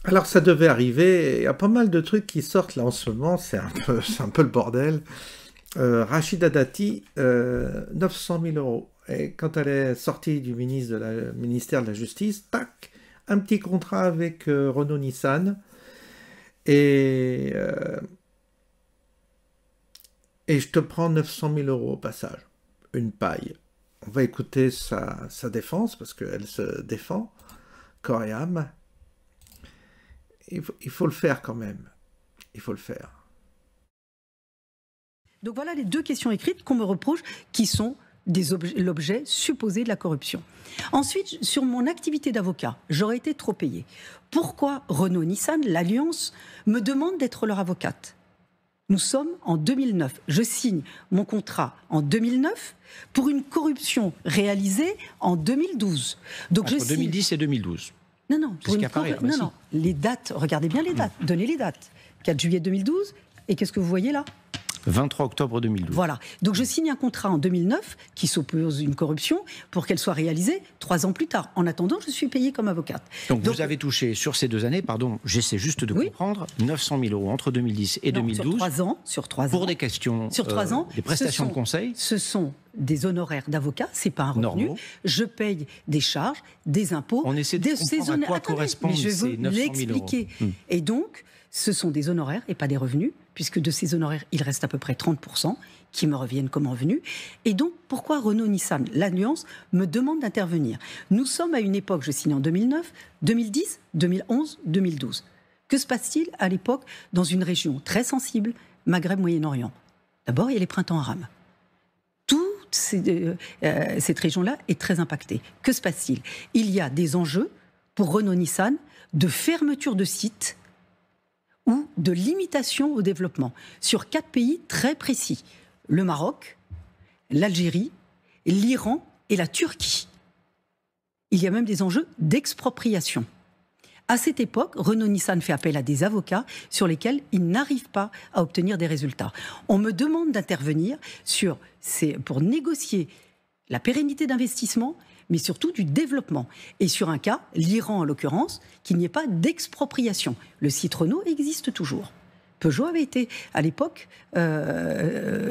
Alors ça devait arriver, il y a pas mal de trucs qui sortent là en ce moment, c'est un peu le bordel. Rachida Dati, 900 000 euros. Et quand elle est sortie du ministère de la Justice, tac, un petit contrat avec Renault-Nissan. Et je te prends 900 000 euros au passage. Une paille. On va écouter sa défense, parce qu'elle se défend, corps et âme. Il faut le faire quand même. Il faut le faire. Donc voilà les deux questions écrites qu'on me reproche, qui sont l'objet supposé de la corruption. Ensuite, sur mon activité d'avocat, j'aurais été trop payé. Pourquoi Renault-Nissan, l'Alliance, me demande d'être leur avocate? Nous sommes en 2009. Je signe mon contrat en 2009 pour une corruption réalisée en 2012. Donc Entre 2010 et 2012. Non, non, les dates, regardez bien les dates, donnez les dates. 4 juillet 2012, et qu'est-ce que vous voyez là? 23 octobre 2012. Voilà, donc je signe un contrat en 2009 qui s'oppose à une corruption pour qu'elle soit réalisée 3 ans plus tard. En attendant, je suis payée comme avocate. Donc vous avez touché sur ces 2 années, pardon, j'essaie juste de comprendre, 900 000 euros entre 2010 et 2012. Sur 3 ans. Pour des questions, sur 3 ans, des prestations de conseil. Ce sont des honoraires d'avocat, c'est pas un revenu. Normaux. Je paye des charges, des impôts. On essaie de comprendre à quoi correspondent ces 900 000 euros. L'expliquer. Et donc, ce sont des honoraires et pas des revenus, puisque de ces honoraires, il reste à peu près 30% qui me reviennent comme revenus. Et donc, pourquoi Renault-Nissan, l'Alliance, me demande d'intervenir? Nous sommes à une époque, je signe en 2009, 2010, 2011, 2012. Que se passe-t-il à l'époque dans une région très sensible, Maghreb-Moyen-Orient? D'abord, il y a les printemps arabes. Toute cette région-là est très impactée. Que se passe-t-il? Il y a des enjeux pour Renault-Nissan de fermeture de sites ou de limitation au développement sur 4 pays très précis. Le Maroc, l'Algérie, l'Iran et la Turquie. Il y a même des enjeux d'expropriation. À cette époque, Renault-Nissan fait appel à des avocats sur lesquels il n'arrive pas à obtenir des résultats. On me demande d'intervenir pour négocier la pérennité d'investissement, mais surtout du développement. Et sur un cas, l'Iran en l'occurrence, qu'il n'y ait pas d'expropriation. Le site Renault existe toujours. Peugeot avait été, à l'époque,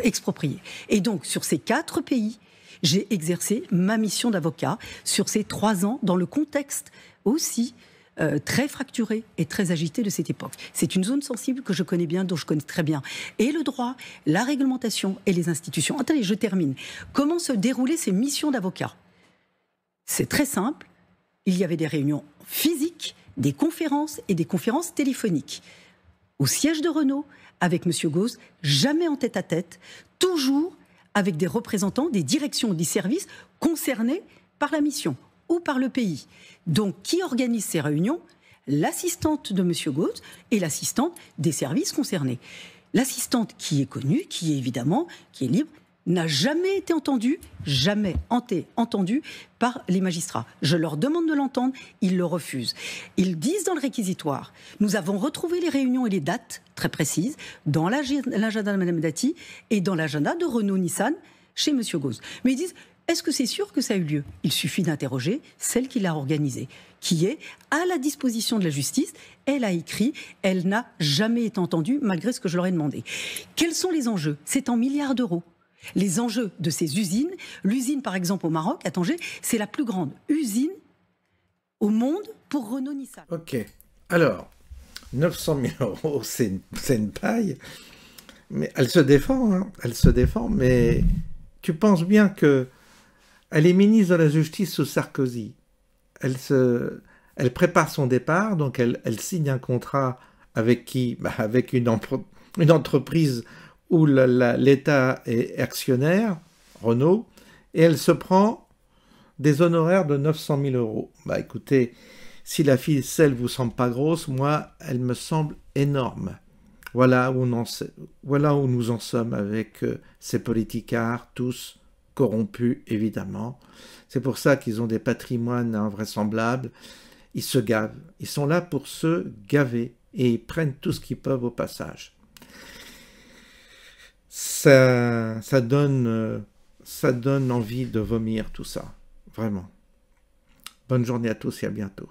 exproprié. Et donc, sur ces 4 pays, j'ai exercé ma mission d'avocat sur ces 3 ans, dans le contexte aussi très fracturé et très agité de cette époque. C'est une zone sensible que je connais bien, dont je connais très bien et le droit, la réglementation et les institutions. Attendez, je termine. Comment se déroulaient ces missions d'avocat? C'est très simple. Il y avait des réunions physiques, des conférences et des conférences téléphoniques. Au siège de Renault, avec M. Gauze, jamais en tête-à-tête, toujours avec des représentants des directions ou des services concernés par la mission ou par le pays. Donc, qui organise ces réunions? L'assistante de M. Gauze et l'assistante des services concernés. L'assistante qui est connue, qui est libre, n'a jamais été entendue par les magistrats. Je leur demande de l'entendre, ils le refusent. Ils disent dans le réquisitoire, nous avons retrouvé les réunions et les dates très précises dans l'agenda de Mme Dati et dans l'agenda de Renault-Nissan chez M. Gauze. Mais ils disent, est-ce que c'est sûr que ça a eu lieu? Il suffit d'interroger celle qui l'a organisée, qui est à la disposition de la justice. Elle a écrit, elle n'a jamais été entendue, malgré ce que je leur ai demandé. Quels sont les enjeux? C'est en milliards d'euros. Les enjeux de ces usines, l'usine par exemple au Maroc, à Tanger, c'est la plus grande usine au monde pour Renault-Nissan. Ok, alors, 900 000 euros, c'est une paille, mais elle se défend, mais tu penses bien que elle est ministre de la Justice sous Sarkozy. Elle prépare son départ, donc elle signe un contrat avec qui? Avec une entreprise où l'État est actionnaire, Renault, et elle se prend des honoraires de 900 000 euros. Écoutez, si la ficelle vous semble pas grosse, moi, elle me semble énorme. Voilà où nous en sommes avec ces politicards, tous corrompus, évidemment. C'est pour ça qu'ils ont des patrimoines invraisemblables. Ils se gavent. Ils sont là pour se gaver et ils prennent tout ce qu'ils peuvent au passage. Ça donne envie de vomir tout ça. Vraiment. Bonne journée à tous et à bientôt.